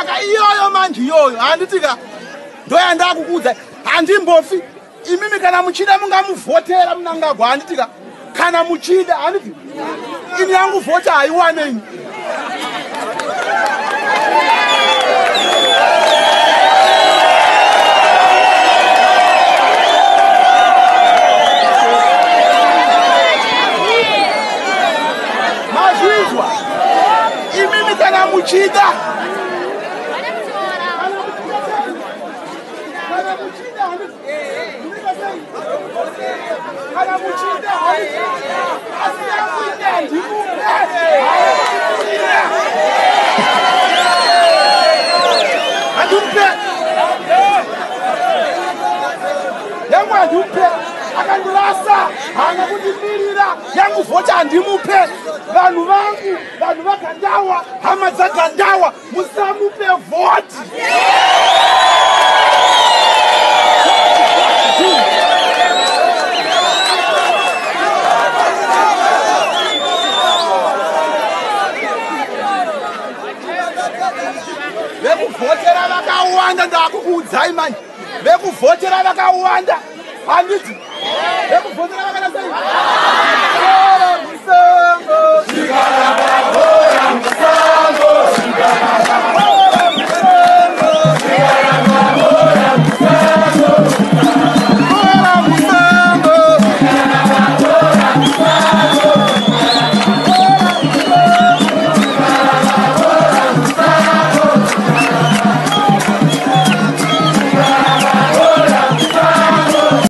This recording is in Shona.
Saka iyoyo manje iyoyo handitika ndoyanda kukuudza handimbofi imimi kana muchida mungamuvhotera Mnangagwa handitika kana muchida handiti ini yangu vhota haiwanei mazvizwa imimi kana muchida akandilasa hana kundimirira yangu vhota handimupe vanhu vangu vanhu vagandawa hama dzagandawa musamupe vhoti vekuvhotera vakawanda ndakukuudzai manje vekuvhotera vakawanda handiti vekuvhotera vakana sei